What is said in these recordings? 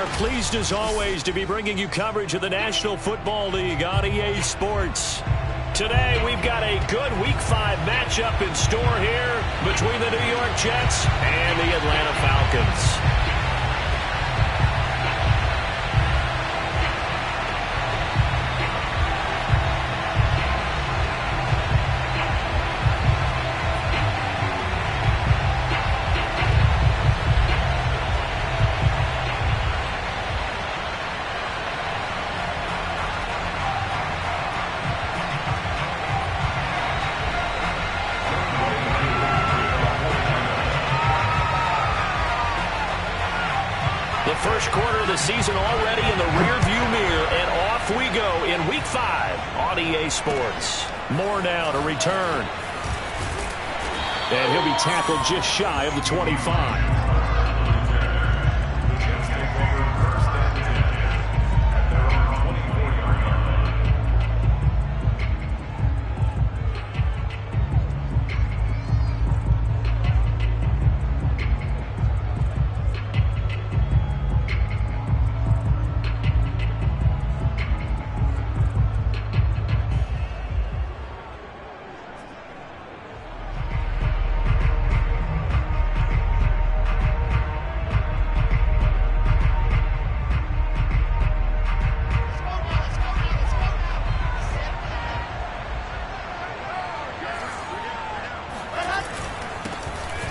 pleased as always to be bringing you coverage of the National Football League on EA Sports. Today we've got a good Week 5 matchup in store here between the New York Jets and the Atlanta Falcons. First quarter of the season already in the rearview mirror, and off we go in Week 5 on EA Sports. More now to return. And he'll be tackled just shy of the 25.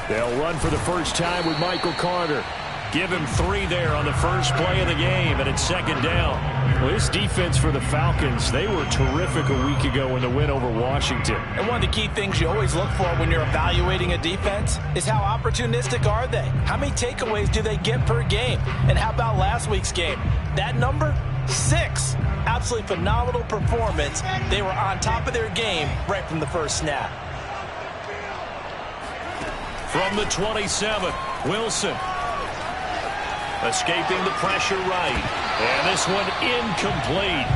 They'll run for the first time with Michael Carter. Give him 3 there on the first play of the game, and it's second down. Well, this defense for the Falcons, they were terrific a week ago in the win over Washington. And one of the key things you always look for when you're evaluating a defense is how opportunistic are they? How many takeaways do they get per game? And how about last week's game? That number? 6. Absolutely phenomenal performance. They were on top of their game right from the first snap. From the 27, Wilson. Escaping the pressure right. And this one incomplete.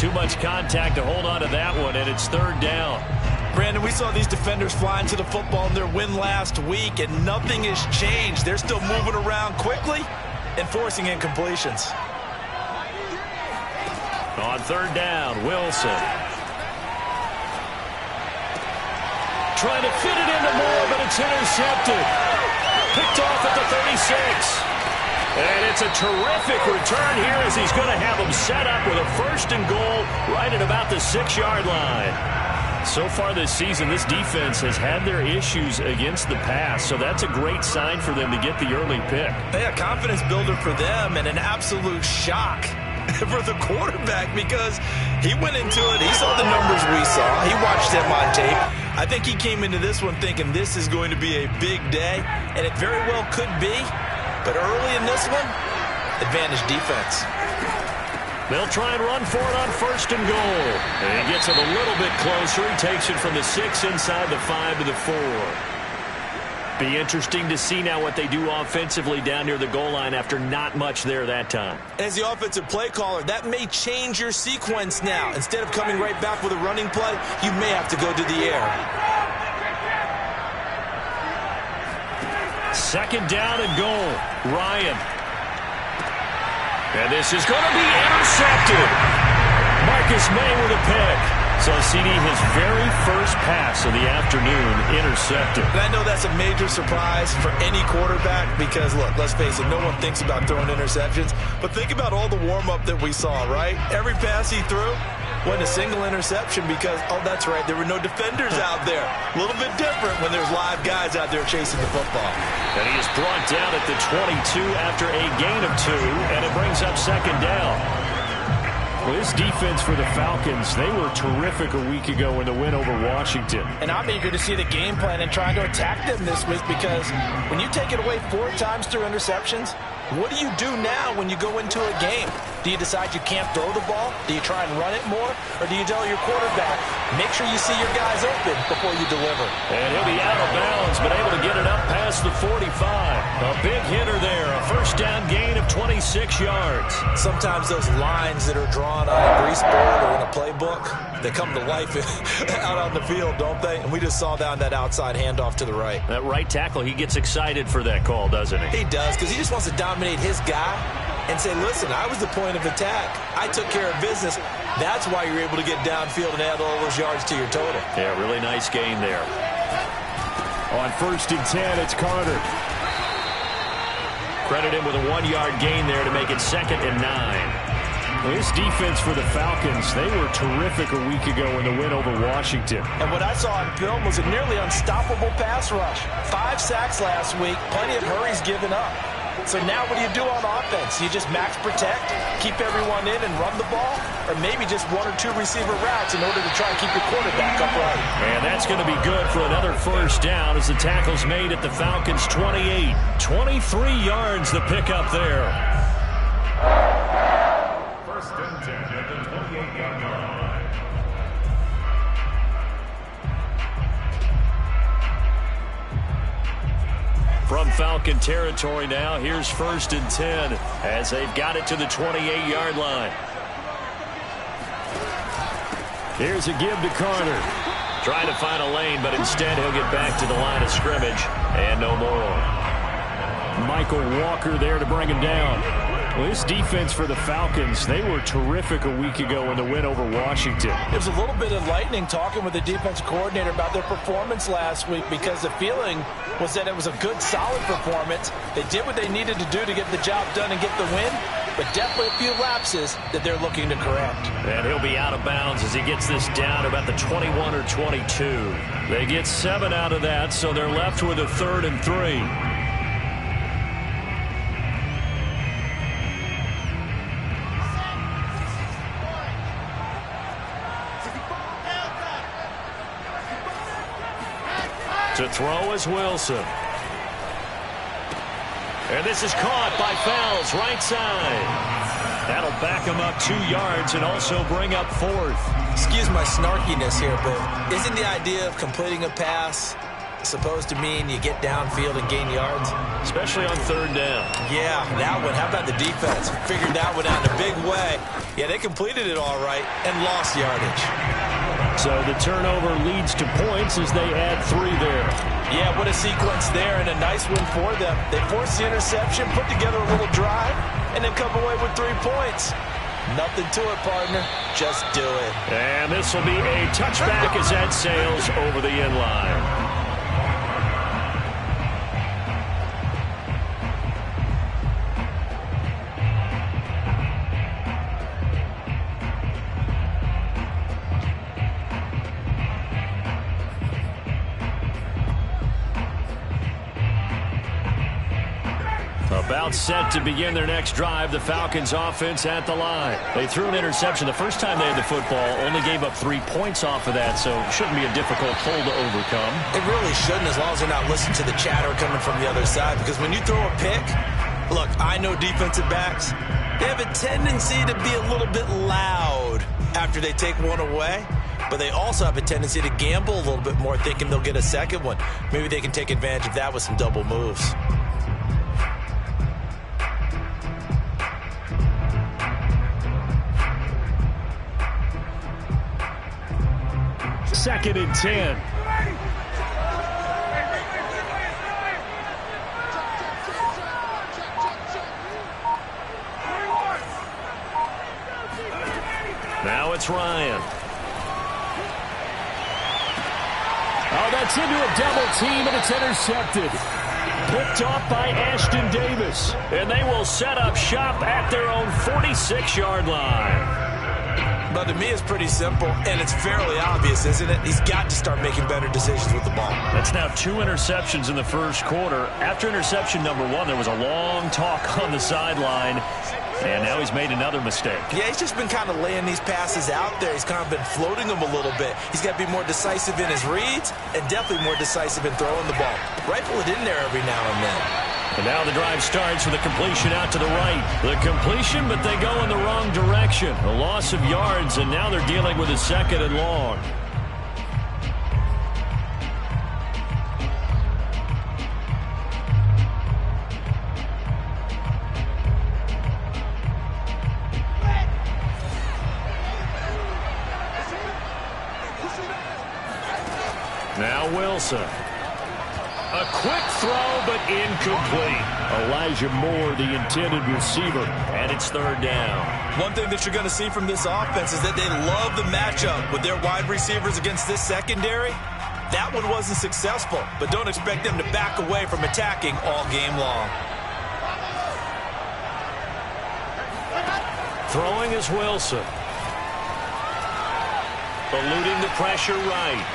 Too much contact to hold on to that one, and it's third down. Brandon, we saw these defenders flying to the football in their win last week, and nothing has changed. They're still moving around quickly and forcing incompletions. On third down, Wilson. Trying to fit it into Moore, but it's intercepted. Picked off at the 36. And it's a terrific return here as he's going to have them set up with a first and goal right at about the 6-yard line. So far this season, this defense has had their issues against the pass, so that's a great sign for them to get the early pick. Yeah, confidence builder for them and an absolute shock for the quarterback because he went into it. He saw the numbers we saw. He watched them on tape. I think he came into this one thinking this is going to be a big day, and it very well could be. But early in this one, advantage defense. They'll try and run for it on first and goal. And he gets it a little bit closer. He takes it from the 6 inside the 5 to the 4. Be interesting to see now what they do offensively down near the goal line after not much there that time. As the offensive play caller, that may change your sequence now. Instead of coming right back with a running play, you may have to go to the air. Second down and goal. Ryan. And this is going to be intercepted. Marcus May with a pick. So CD, his very first pass of the afternoon, intercepted. And I know that's a major surprise for any quarterback because, look, let's face it, no one thinks about throwing interceptions. But think about all the warm-up that we saw, right? Every pass he threw wasn't a single interception because, oh, that's right, there were no defenders out there. A little bit different when there's live guys out there chasing the football. And he is brought down at the 22 after a gain of 2, and it brings up second down. Well, this defense for the Falcons, they were terrific a week ago in the win over Washington. And I'm eager to see the game plan and trying to attack them this week because when you take it away 4 times through interceptions, what do you do now when you go into a game? Do you decide you can't throw the ball? Do you try and run it more? Or do you tell your quarterback, make sure you see your guys open before you deliver? And he'll be out of bounds, but able to get it up past the 45. A big hitter there, a first down gain of 26 yards. Sometimes those lines that are drawn on a grease board or in a playbook, they come to life out on the field, don't they? And we just saw down that outside handoff to the right. That right tackle, he gets excited for that call, doesn't he? He does, because he just wants to dominate his guy. and say, listen, I was the point of attack. I took care of business. That's why you're able to get downfield and add all those yards to your total. Yeah, really nice gain there. On 1st and 10, it's Carter. Credit him with a 1-yard gain there to make it 2nd and 9. This defense for the Falcons, they were terrific a week ago in the win over Washington. And what I saw on film was a nearly unstoppable pass rush. 5 sacks last week, plenty of hurries given up. So now what do you do on offense? You just max protect, keep everyone in and run the ball, or maybe just 1 or 2 receiver routes in order to try and keep your quarterback upright. And that's going to be good for another 1st down as the tackle's made at the Falcons' 28. 23 yards the pickup there. From Falcon territory now, here's 1st and 10 as they've got it to the 28-yard line. Here's a give to Carter. Trying to find a lane, but instead he'll get back to the line of scrimmage and no more. Michael Walker there to bring him down. Well, this defense for the Falcons, they were terrific a week ago in the win over Washington. It was a little bit enlightening talking with the defensive coordinator about their performance last week because the feeling was that it was a good, solid performance. They did what they needed to do to get the job done and get the win, but definitely a few lapses that they're looking to correct. And he'll be out of bounds as he gets this down to about the 21 or 22. They get 7 out of that, so they're left with a 3rd and 3. To throw is Wilson. And this is caught by Fells, right side. That'll back him up 2 yards and also bring up 4th. Excuse my snarkiness here, but isn't the idea of completing a pass supposed to mean you get downfield and gain yards? Especially on 3rd down. Yeah, that one. How about the defense? Figured that one out in a big way. Yeah, they completed it all right and lost yardage. So the turnover leads to points as they add 3 there. Yeah, what a sequence there and a nice win for them. They forced the interception, put together a little drive, and then come away with 3 points. Nothing to it, partner. Just do it. And this will be a touchback as that sails over the end line. About set to begin their next drive. The Falcons offense at the line. They threw an interception the first time they had the football, only gave up 3 points off of that, so it shouldn't be a difficult hole to overcome. It really shouldn't, as long as they're not listening to the chatter coming from the other side, because when you throw a pick, look, I know defensive backs, they have a tendency to be a little bit loud after they take one away, but they also have a tendency to gamble a little bit more, thinking they'll get a second one. Maybe they can take advantage of that with some double moves. 2nd and 10. Now it's Ryan. Oh, that's into a double team, and it's intercepted. Picked off by Ashton Davis. And they will set up shop at their own 46-yard line. But to me, it's pretty simple, and it's fairly obvious, isn't it? He's got to start making better decisions with the ball. That's now 2 interceptions in the first quarter. After interception number 1, there was a long talk on the sideline, and now he's made another mistake. Yeah, he's just been kind of laying these passes out there. He's kind of been floating them a little bit. He's got to be more decisive in his reads and definitely more decisive in throwing the ball. Rifle it in there every now and then. And now the drive starts with a completion out to the right. The completion, but they go in the wrong direction. A loss of yards, and now they're dealing with a 2nd and long. Now Wilson. A quick throw, but incomplete. Elijah Moore, the intended receiver, and it's third down. One thing that you're going to see from this offense is that they love the matchup with their wide receivers against this secondary. That one wasn't successful, but don't expect them to back away from attacking all game long. Throwing is Wilson. Eluding the pressure right.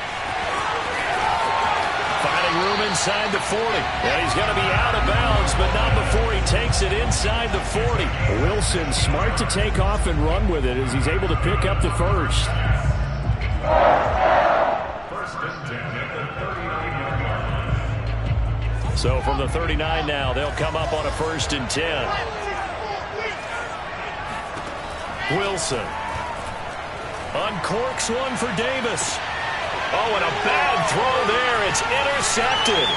Finding room inside the 40. And he's going to be out of bounds, but not before he takes it inside the 40. Wilson smart to take off and run with it as he's able to pick up the first. So from the 39 now, they'll come up on a 1st and 10. Wilson uncorks one for Davis. Oh, and a bad throw there. It's intercepted.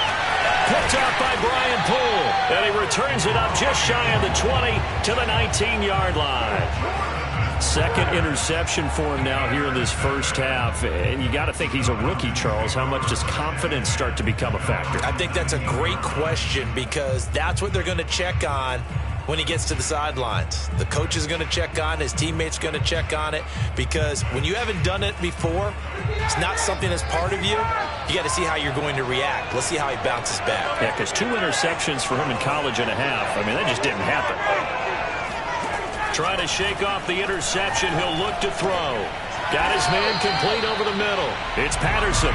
Picked up by Brian Poole. And he returns it up just shy of the 20 to the 19-yard line. Second interception for him now here in this first half. And you got to think he's a rookie, Charles. How much does confidence start to become a factor? I think that's a great question because that's what they're going to check on when he gets to the sidelines. The coach is going to check on it. His teammates going to check on it because when you haven't done it before, it's not something that's part of you. You got to see how you're going to react. Let's see how he bounces back. Yeah, because 2 interceptions for him in college and a half. I mean, that just didn't happen. Trying to shake off the interception. He'll look to throw. Got his man complete over the middle. It's Patterson.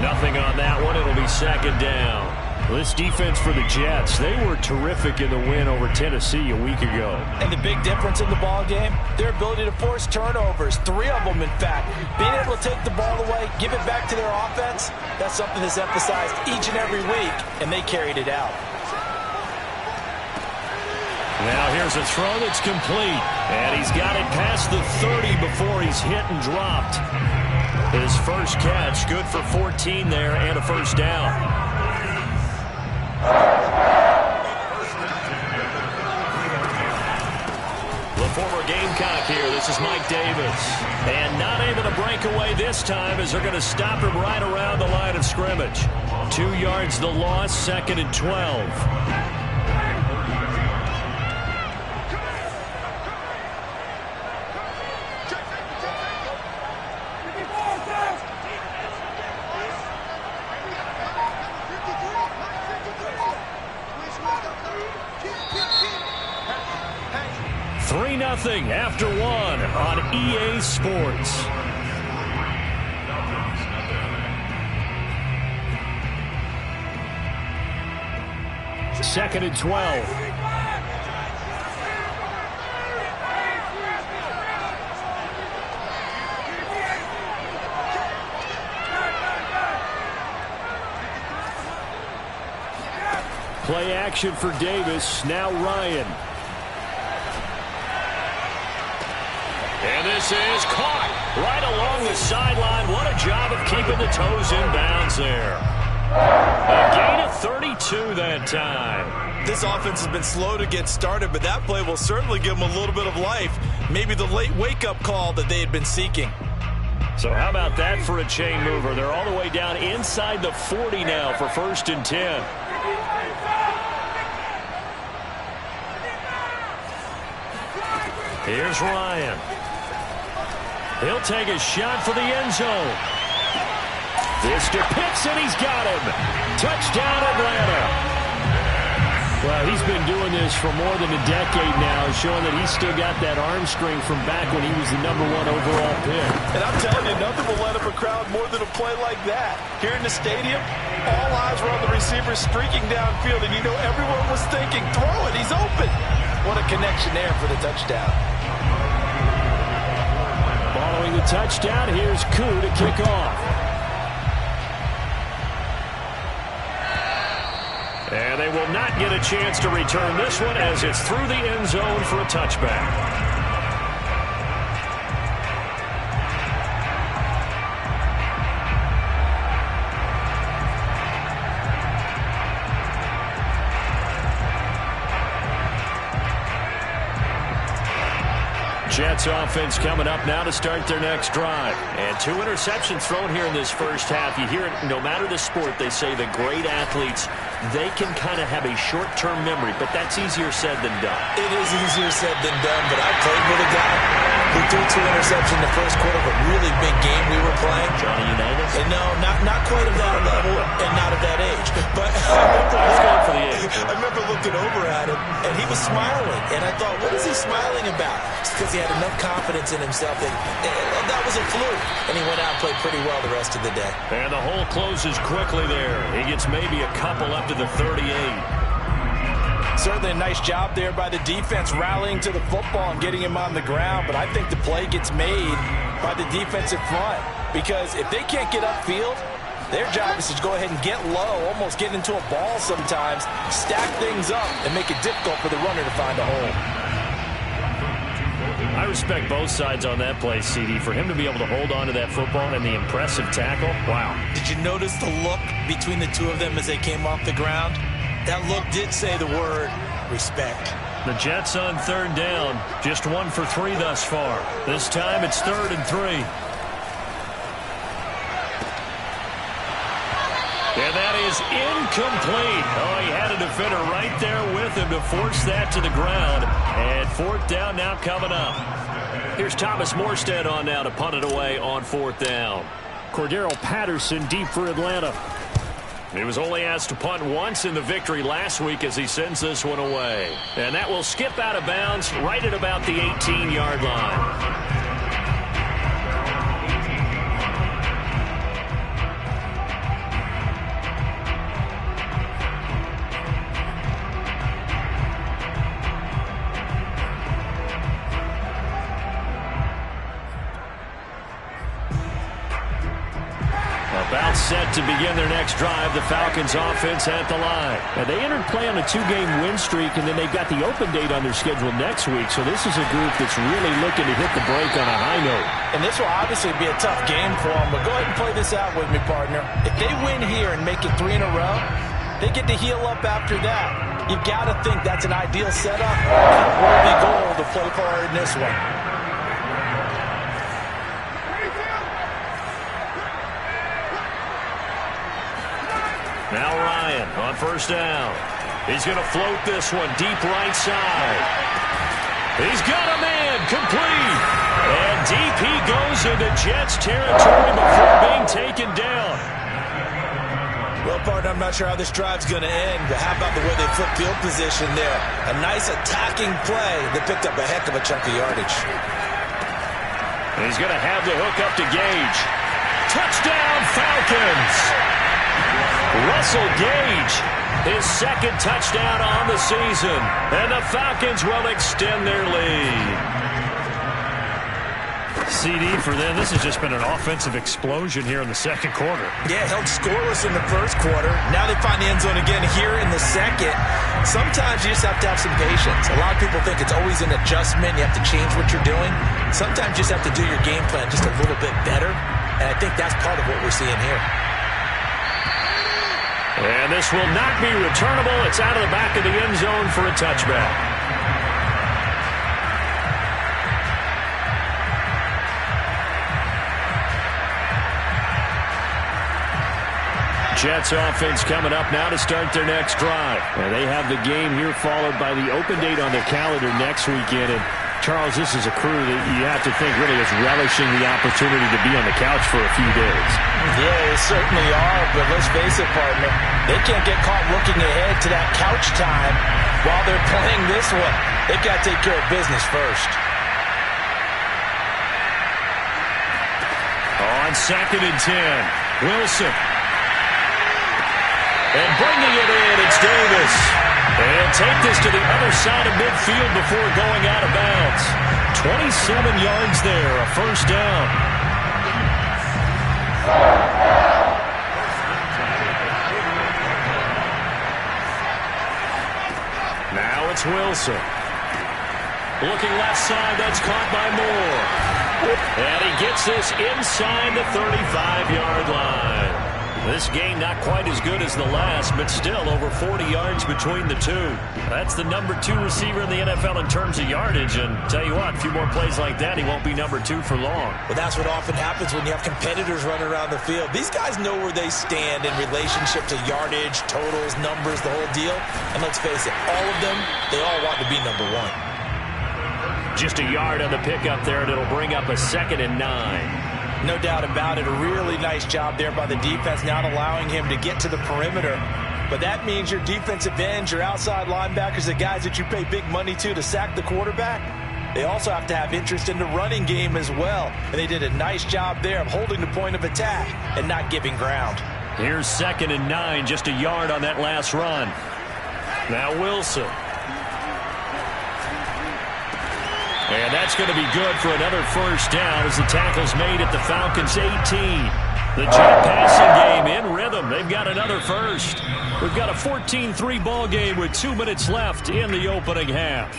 Nothing on that one. It'll be second down. This defense for the Jets, they were terrific in the win over Tennessee a week ago. And the big difference in the ball game, their ability to force turnovers, 3 of them in fact. Being able to take the ball away, give it back to their offense, that's something that's emphasized each and every week, and they carried it out. Now here's a throw that's complete, and he's got it past the 30 before he's hit and dropped. His first catch, good for 14 there and a first down. The former Gamecock here. This is Mike Davis. And not able to break away this time as they're going to stop him right around the line of scrimmage. 2 yards the loss, 2nd and 12. 3-0 after 1 on EA Sports. Second and 12. Play action for Davis. Now Ryan. And this is caught right along the sideline. What a job of keeping the toes in bounds there. A gain of 32 that time. This offense has been slow to get started, but that play will certainly give them a little bit of life. Maybe the late wake-up call that they had been seeking. So how about that for a chain mover? They're all the way down inside the 40 now for 1st and 10. Here's Ryan. He'll take a shot for the end zone. This to Pitts, and he's got him. Touchdown, Atlanta. Well, he's been doing this for more than a decade now, showing that he's still got that arm strength from back when he was the #1 overall pick. And I'm telling you, nothing will let up a crowd more than a play like that. Here in the stadium, all eyes were on the receiver streaking downfield, and you know everyone was thinking, throw it, he's open. What a connection there for the touchdown. Following the touchdown, here's Koo to kick off. And they will not get a chance to return this one as it's through the end zone for a touchback. Jets offense coming up now to start their next drive. And 2 interceptions thrown here in this first half. You hear it, no matter the sport, they say the great athletes, they can kind of have a short-term memory, but that's easier said than done. It is easier said than done, but I played with a guy who threw 2 interceptions in the first quarter of a really big game we were playing. Johnny Unitas? And no, not quite of that level and not of that age. But He's going for the age. I remember looking over at him, and he was smiling. And I thought, what is he smiling about? It's because he had enough confidence in himself that was a fluke. And he went out and played pretty well the rest of the day. And the hole closes quickly there. He gets maybe a couple up to the 38. Certainly a nice job there by the defense rallying to the football and getting him on the ground. But I think the play gets made by the defensive front. Because if they can't get upfield, their job is to go ahead and get low, almost get into a ball sometimes, stack things up, and make it difficult for the runner to find a hole. I respect both sides on that play, CD. For him to be able to hold on to that football and the impressive tackle, wow. Did you notice the look between the two of them as they came off the ground? That look did say the word respect. The Jets on 3rd down, just 1 for 3 thus far. This time it's 3rd and 3. And that is incomplete. Oh, he had a defender right there with him to force that to the ground. And 4th down now coming up. Here's Thomas Morstead on now to punt it away on 4th down. Cordero Patterson deep for Atlanta. He was only asked to punt once in the victory last week as he sends this one away. And that will skip out of bounds right at about the 18-yard line. About set to begin their next drive, the Falcons offense at the line. And they entered play on a 2-game win streak, and then they've got the open date on their schedule next week. So this is a group that's really looking to hit the break on a high note. And this will obviously be a tough game for them, but go ahead and play this out with me, partner. If they win here and make it 3 in a row, they get to heal up after that. You've got to think that's an ideal setup, a worthy goal to play for in this one. Now Ryan on 1st down. He's going to float this one deep right side. He's got a man complete. And deep he goes into Jets territory before being taken down. Well, partner, I'm not sure how this drive's going to end, but how about the way they flip field position there? A nice attacking play that picked up a heck of a chunk of yardage. And he's going to have the hook up to Gage. Touchdown, Falcons! Russell Gage, his 2nd touchdown on the season. And the Falcons will extend their lead. CD for them, this has just been an offensive explosion here in the 2nd quarter. Yeah, held scoreless in the 1st quarter. Now they find the end zone again here in the 2nd. Sometimes you just have to have some patience. A lot of people think it's always an adjustment. You have to change what you're doing. Sometimes you just have to do your game plan just a little bit better. And I think that's part of what we're seeing here. And this will not be returnable. It's out of the back of the end zone for a touchback. Jets offense coming up now to start their next drive. And they have the game here followed by the open date on their calendar next weekend. And Charles, this is a crew that you have to think really is relishing the opportunity to be on the couch for a few days. Yeah, they certainly are, but let's face it, partner. They can't get caught looking ahead to that couch time while they're playing this one. They've got to take care of business first. On 2nd and 10, Wilson. And bringing it in, it's Davis. And take this to the other side of midfield before going out of bounds. 27 yards there, a 1st down. Now it's Wilson. Looking left side, that's caught by Moore. And he gets this inside the 35-yard line. This game not quite as good as the last, but still over 40 yards between the two. That's the number 2 receiver in the NFL in terms of yardage. And tell you what, a few more plays like that, he won't be number 2 for long. Well, that's what often happens when you have competitors running around the field. These guys know where they stand in relationship to yardage, totals, numbers, the whole deal. And let's face it, all of them, they all want to be number 1. Just a yard on the pickup there, and it'll bring up a 2nd and 9. No doubt about it. A really nice job there by the defense, not allowing him to get to the perimeter. But that means your defensive ends, your outside linebackers, the guys that you pay big money to sack the quarterback, they also have to have interest in the running game as well. And they did a nice job there of holding the point of attack and not giving ground. Here's 2nd and 9, just a yard on that last run. Now Wilson. And that's going to be good for another first down as the tackle's made at the Falcons' 18. The Jet passing game in rhythm. They've got another first. We've got a 14-3 ball game with 2 minutes left in the opening half.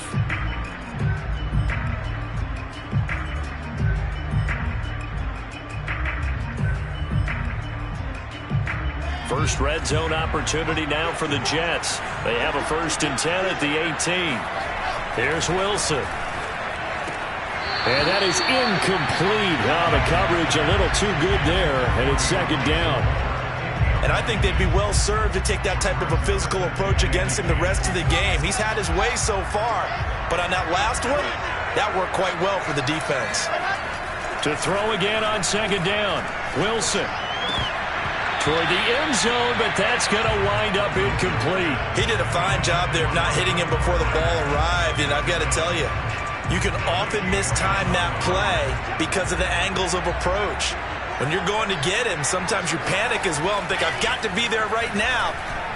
First red zone opportunity now for the Jets. They have a 1st and 10 at the 18. Here's Wilson. And that is incomplete. The coverage a little too good there, and it's 2nd down. And I think they'd be well served to take that type of a physical approach against him the rest of the game. He's had his way so far, but on that last one, that worked quite well for the defense. To throw again on 2nd down, Wilson. Toward the end zone, but that's going to wind up incomplete. He did a fine job there of not hitting him before the ball arrived, and I've got to tell you, you can often mistime that play because of the angles of approach. When you're going to get him, sometimes you panic as well and think, I've got to be there right now.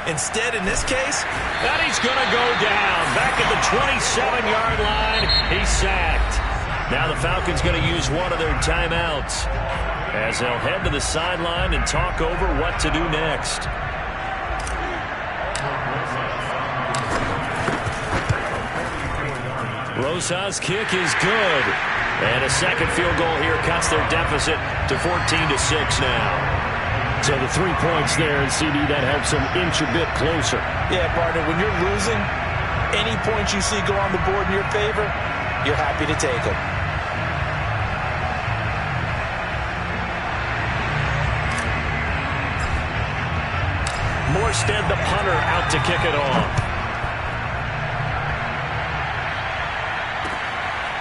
Instead, in this case, that he's going to go down. Back at the 27-yard line, he's sacked. Now the Falcons going to use one of their timeouts as they'll head to the sideline and talk over what to do next. Rosas' kick is good. And a second field goal here cuts their deficit to 14-6 now. So the 3 points there, and CD, that helps them inch a bit closer. Yeah, partner, when you're losing, any points you see go on the board in your favor, you're happy to take them. Morstead, the punter, out to kick it off.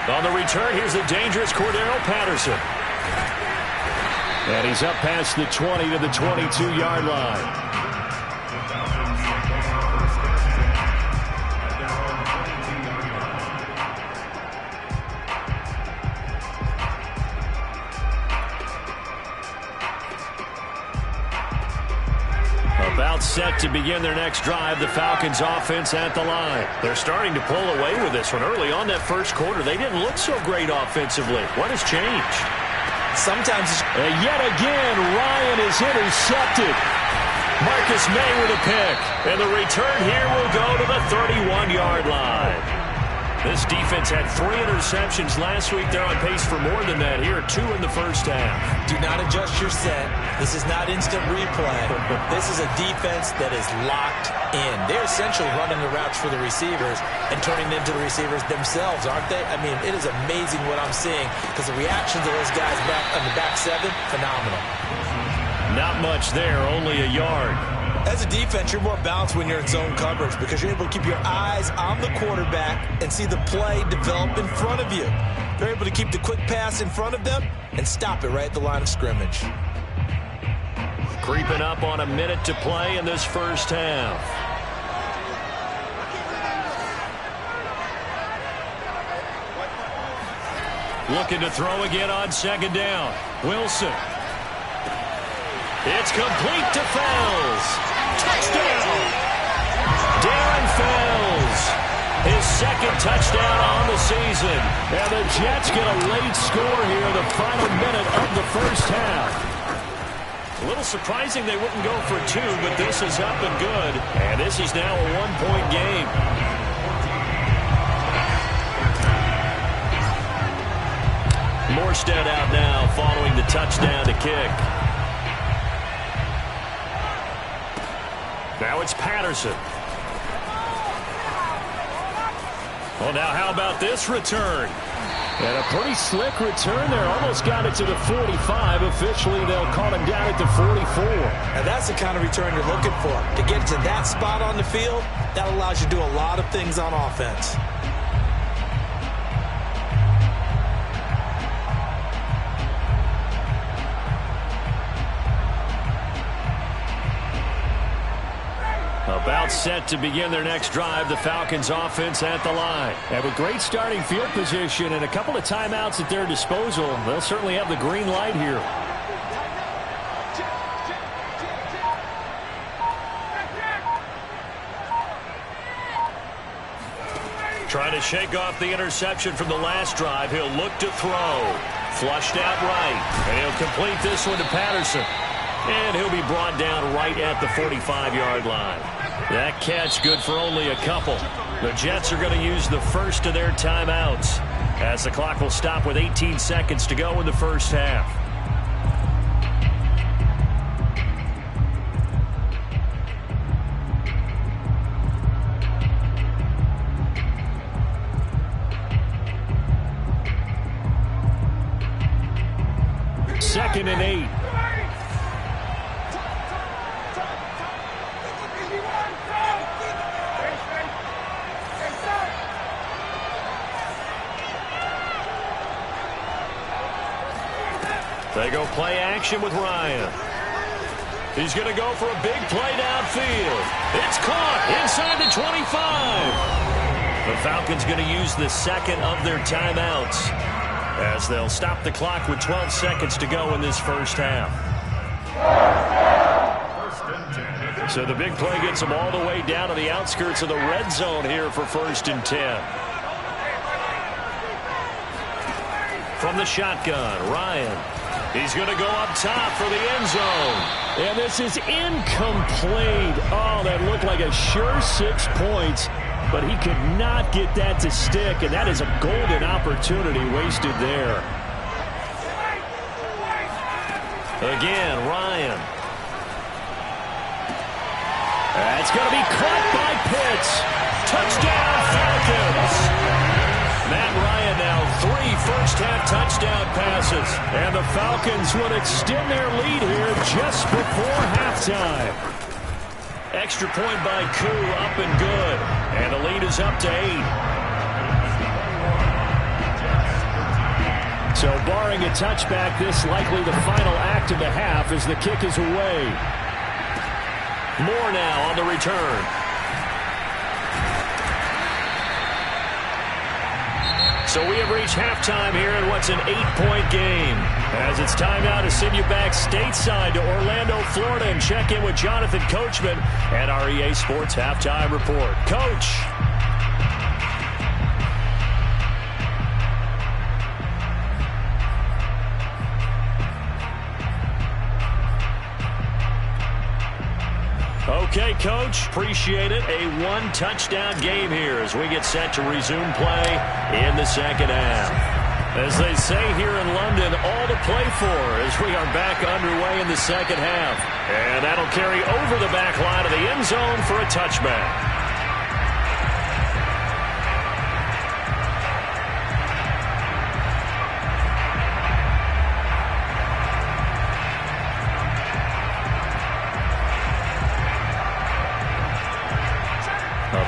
On the return, here's the dangerous Cordero Patterson. And he's up past the 20 to the 22-yard line. About set to begin their next drive, the Falcons offense at the line. They're starting to pull away with this one. Early on that first quarter, they didn't look so great offensively. What has changed? Sometimes yet again, Ryan is intercepted. Marcus May with a pick. And the return here will go to the 31-yard line. This defense had 3 interceptions last week. They're on pace for more than that here. 2 in the first half. Do not adjust your set. This is not instant replay. This is a defense that is locked in. They're essentially running the routes for the receivers and turning them to the receivers themselves, aren't they? I mean, it is amazing what I'm seeing because the reactions of those guys back on the back 7, phenomenal. Not much there, only a yard. As a defense, you're more balanced when you're in zone coverage because you're able to keep your eyes on the quarterback and see the play develop in front of you. They're able to keep the quick pass in front of them and stop it right at the line of scrimmage. Creeping up on a minute to play in this first half. Looking to throw again on 2nd down. Wilson. It's complete to Fells. Touchdown! Darren Fells. His 2nd touchdown on the season. And the Jets get a late score here in the final minute of the first half. A little surprising they wouldn't go for 2, but this is up and good. And this is now a 1-point game. Morstead out now following the touchdown to kick. Now it's Patterson. Well, now how about this return? And a pretty slick return there. Almost got it to the 45. Officially, they'll call him down at the 44. And that's the kind of return you're looking for. To get to that spot on the field, that allows you to do a lot of things on offense. About set to begin their next drive, the Falcons offense at the line. And with great starting field position and a couple of timeouts at their disposal, they'll certainly have the green light here. Trying to shake off the interception from the last drive. He'll look to throw. Flushed out right. And he'll complete this one to Patterson. And he'll be brought down right at the 45-yard line. That catch good for only a couple. The Jets are going to use the first of their timeouts as the clock will stop with 18 seconds to go in the first half. Second and 8. They go play action with Ryan. He's going to go for a big play downfield. It's caught inside the 25. The Falcons going to use the second of their timeouts as they'll stop the clock with 12 seconds to go in this first half. So the big play gets them all the way down to the outskirts of the red zone here for 1st and 10. From the shotgun, Ryan. He's going to go up top for the end zone. And this is incomplete. Oh, that looked like a sure 6 points. But he could not get that to stick. And that is a golden opportunity wasted there. Again, Ryan. That's going to be caught by Pitts. Touchdown, Falcons. Matt Ryan now 3 first-half touchdown passes. And the Falcons would extend their lead here just before halftime. Extra point by Koo, up and good. And the lead is up to 8. So barring a touchback, this likely the final act of the half as the kick is away. Moore now on the return. So we have reached halftime here in what's an 8-point game. As it's time now to send you back stateside to Orlando, Florida, and check in with Jonathan Coachman at our EA Sports Halftime Report. Coach. Okay, Coach, appreciate it. A 1-touchdown game here as we get set to resume play in the second half. As they say here in London, all to play for as we are back underway in the second half. And that'll carry over the back line of the end zone for a touchback.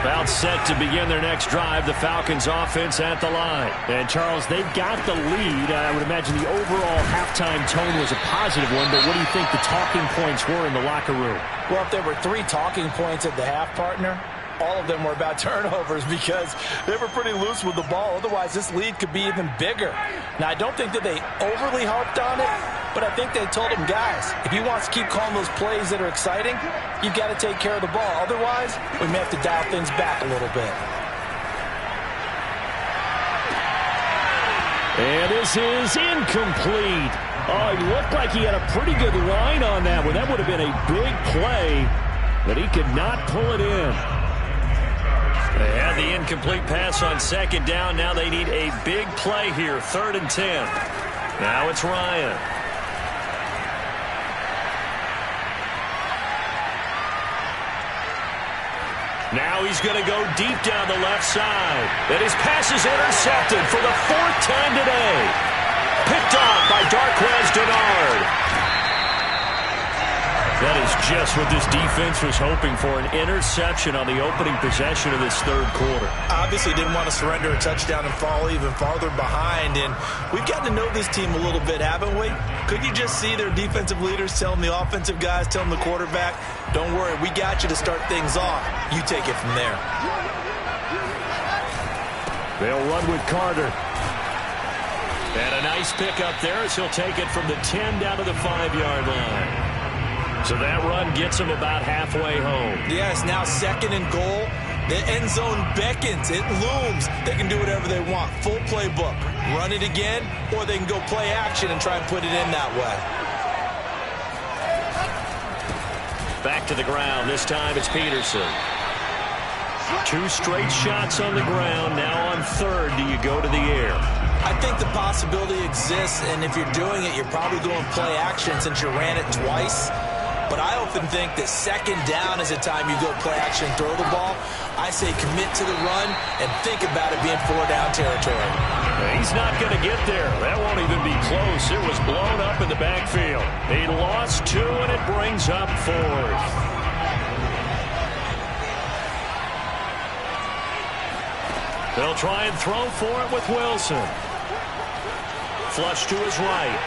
About set to begin their next drive, the Falcons offense at the line. And Charles, they've got the lead. I would imagine the overall halftime tone was a positive one, but what do you think the talking points were in the locker room? Well, if there were 3 talking points at the half, partner, all of them were about turnovers because they were pretty loose with the ball. Otherwise, this lead could be even bigger. Now, I don't think that they overly harped on it, but I think they told him, guys, if he wants to keep calling those plays that are exciting, you've got to take care of the ball. Otherwise, we may have to dial things back a little bit. And this is incomplete. Oh, it looked like he had a pretty good line on that one. That would have been a big play, but he could not pull it in. They had the incomplete pass on second down. Now they need a big play here, 3rd and 10. Now it's Ryan. Now he's going to go deep down the left side. And his pass is intercepted for the 4th time today. Picked off by Darquez Dennard. That is just what this defense was hoping for, an interception on the opening possession of this third quarter. Obviously didn't want to surrender a touchdown and fall even farther behind. And we've gotten to know this team a little bit, haven't we? Could you just see their defensive leaders telling the offensive guys, telling the quarterback, don't worry, we got you to start things off. You take it from there. They'll run with Carter. And a nice pickup there as he'll take it from the 10 down to the 5-yard line. So that run gets him about halfway home. Yes, now 2nd and goal. The end zone beckons. It looms. They can do whatever they want. Full playbook. Run it again, or they can go play action and try and put it in that way. Back to the ground. This time it's Peterson. 2 straight shots on the ground. Now on 3rd, do you go to the air? I think the possibility exists, and if you're doing it, you're probably going play action since you ran it twice. But I often think that 2nd down is a time you go play action and throw the ball. I say commit to the run and think about it being 4-down territory. He's not going to get there. That won't even be close. It was blown up in the backfield. He lost 2, and it brings up 4th. They'll try and throw for it with Wilson. Flush to his right.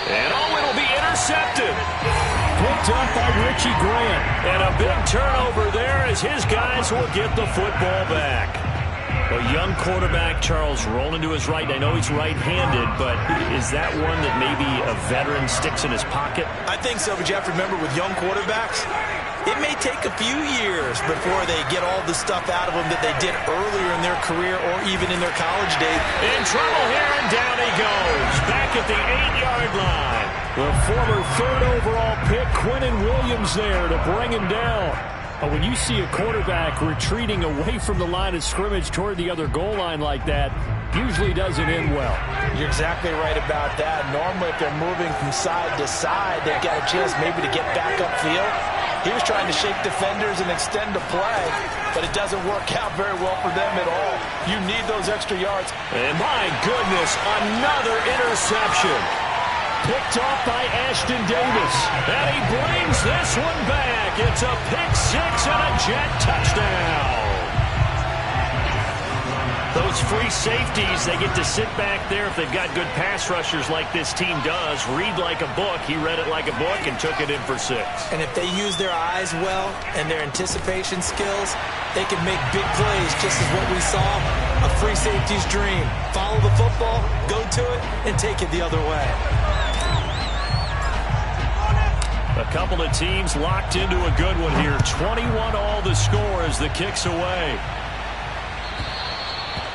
And it'll be intercepted. Picked up by Richie Grant. And a big turnover there as his guys will get the football back. A young quarterback, Charles, rolling to his right. I know he's right-handed, but is that one that maybe a veteran sticks in his pocket? I think so, but you have to remember with young quarterbacks, it may take a few years before they get all the stuff out of them that they did earlier in their career or even in their college days. In trouble here, and down he goes. Back at the 8-yard line. The former 3rd overall pick, Quinnen Williams, there to bring him down. When you see a quarterback retreating away from the line of scrimmage toward the other goal line like that, usually doesn't end well. You're exactly right about that. Normally, if they're moving from side to side, they've got a chance maybe to get back upfield. He was trying to shake defenders and extend the play, but it doesn't work out very well for them at all. You need those extra yards. And my goodness, another interception. Picked off by Ashton Davis. And he brings this one back. It's a pick 6 and a Jet touchdown. Those free safeties, they get to sit back there if they've got good pass rushers like this team does. Read like a book. He read it like a book and took it in for 6. And if they use their eyes well and their anticipation skills, they can make big plays, just as what we saw. A free safety's dream. Follow the football, go to it, and take it the other way. A couple of teams locked into a good one here. 21 all the score as the kick's away.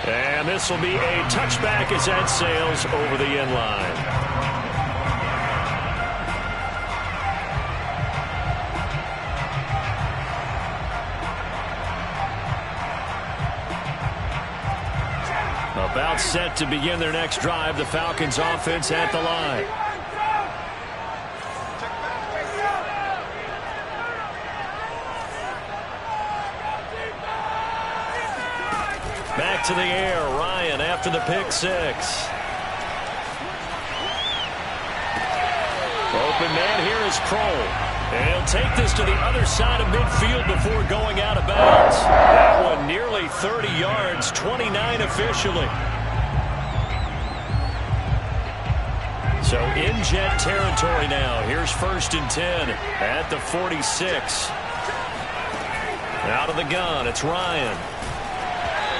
And this will be a touchback as that sails over the end line. About set to begin their next drive, the Falcons offense at the line. Back to the air, Ryan after the pick 6. Open man here is Kroll. And he'll take this to the other side of midfield before going out of bounds. That one nearly 30 yards, 29 officially. So in Jet territory now. Here's 1st and 10 at the 46. Out of the gun, it's Ryan.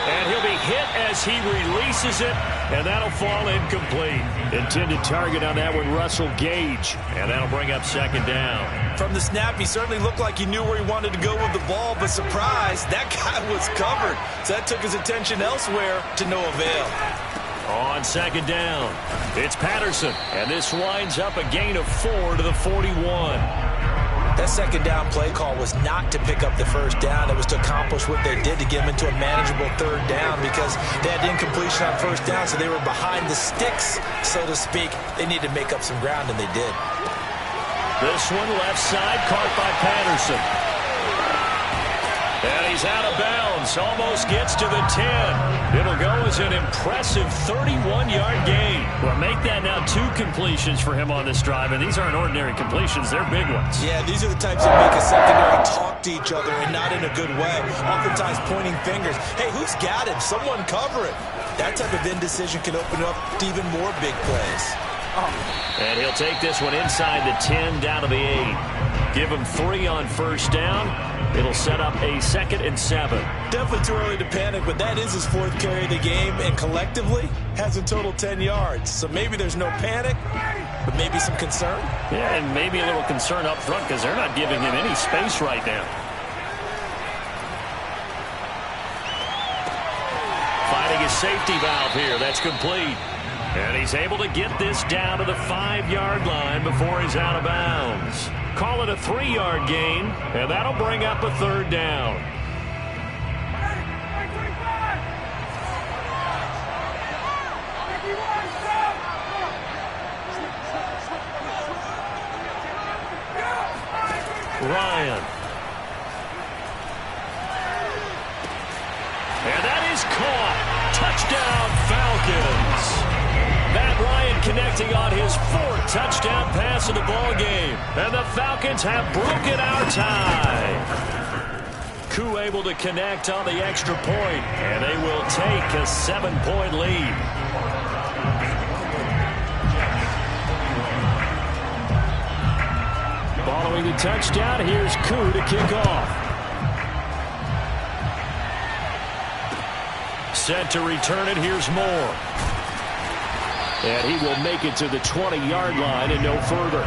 And he'll be hit as he releases it, and that'll fall incomplete. Intended target on that one, Russell Gage, and that'll bring up 2nd down. From the snap, he certainly looked like he knew where he wanted to go with the ball, but surprise, that guy was covered. So that took his attention elsewhere to no avail. On 2nd down, it's Patterson, and this winds up a gain of 4 to the 41. That 2nd down play call was not to pick up the 1st down. It was to accomplish what they did to get them into a manageable 3rd down because they had incompletion on 1st down, so they were behind the sticks, so to speak. They needed to make up some ground, and they did. This one left side, caught by Patterson. And he's out of bounds, almost gets to the 10. It'll go as an impressive 31-yard gain. Well, make that now 2 completions for him on this drive, and these aren't ordinary completions. They're big ones. Yeah, these are the types that make a secondary talk to each other and not in a good way. Oftentimes pointing fingers. Hey, who's got him? Someone cover it. That type of indecision can open up to even more big plays. And he'll take this one inside the 10 down to the 8. Give him 3 on first down. It'll set up a 2nd and 7. Definitely too early to panic, but that is his 4th carry of the game, and collectively has a total 10 yards. So maybe there's no panic, but maybe some concern. Yeah, and maybe a little concern up front because they're not giving him any space right now. Finding a safety valve here. That's complete. And he's able to get this down to the 5-yard line before he's out of bounds. Call it a 3-yard gain, and that'll bring up a 3rd down. Ryan. And that is caught. Touchdown, Falcons. Matt Ryan connecting on his 4th touchdown pass of the ball game. And the Falcons have broken our tie. Koo able to connect on the extra point, and they will take a 7-point lead. Following the touchdown, here's Koo to kick off. Set to return it, here's Moore. And he will make it to the 20-yard line and no further.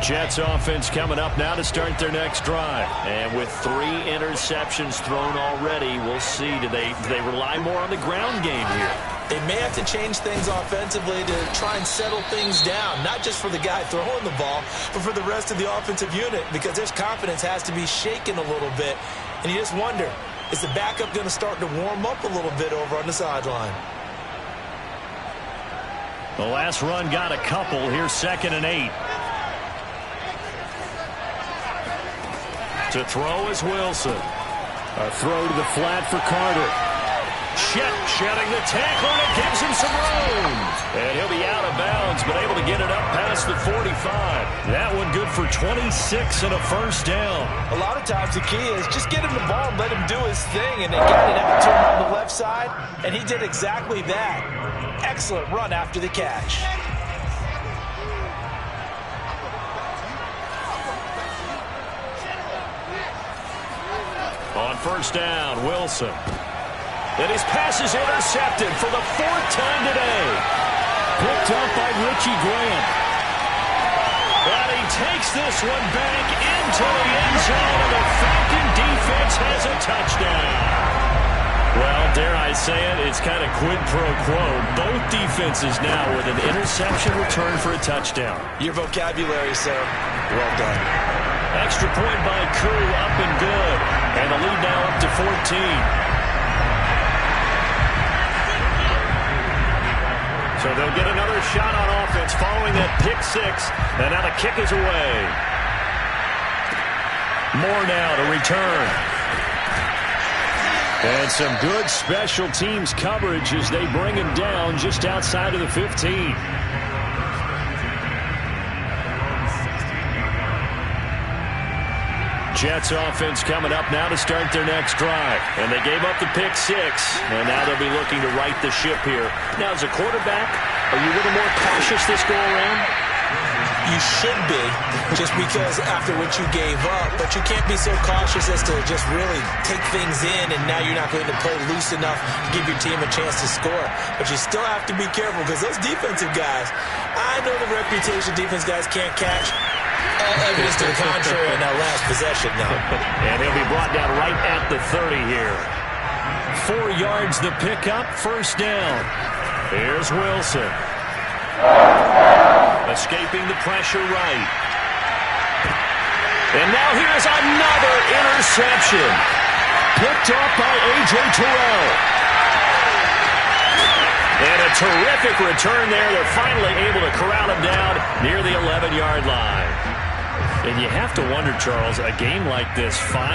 Jets offense coming up now to start their next drive. And with 3 interceptions thrown already, we'll see. Do they rely more on the ground game here? They may have to change things offensively to try and settle things down, not just for the guy throwing the ball, but for the rest of the offensive unit, because their confidence has to be shaken a little bit. And you just wonder, is the backup going to start to warm up a little bit over on the sideline? The last run got a couple. Here's 2nd and 8. To throw is Wilson. A throw to the flat for Carter. Chet shedding the tackle, and it gives him some room. And he'll be out of bounds, but able to get it up past the 45. That one good for 26 and a 1st down. A lot of times the key is just get him the ball and let him do his thing, and they got it out to him on the left side, and he did exactly that. Excellent run after the catch. On first down, Wilson. And his pass is intercepted for the 4th time today. Picked up by Richie Graham. And he takes this one back into the end zone, and the Falcon defense has a touchdown. Well, dare I say it, it's kind of quid pro quo. Both defenses now with an interception return for a touchdown. Your vocabulary, sir. Well done. Extra point by Koo, up and good. And the lead now up to 14. So they'll get another shot on offense following that pick 6. And now the kick is away. Moore now to return. And some good special teams coverage as they bring him down just outside of the 15. Jets offense coming up now to start their next drive. And they gave up the pick 6. And now they'll be looking to right the ship here. Now, as a quarterback, are you a little more cautious this go-around? You should be, just because after what you gave up. But you can't be so cautious as to just really take things in, and now you're not going to play loose enough to give your team a chance to score. But you still have to be careful, because those defensive guys, I know the reputation defense guys can't catch. Evidence to the contrary in that last possession now. And he'll be brought down right at the 30 here. 4 yards the pickup, 1st down. Here's Wilson. Escaping the pressure right. And now here's another interception. Picked off by A.J. Terrell. And a terrific return there. They're finally able to corral him down near the 11-yard line. And you have to wonder, Charles, a game like this, 5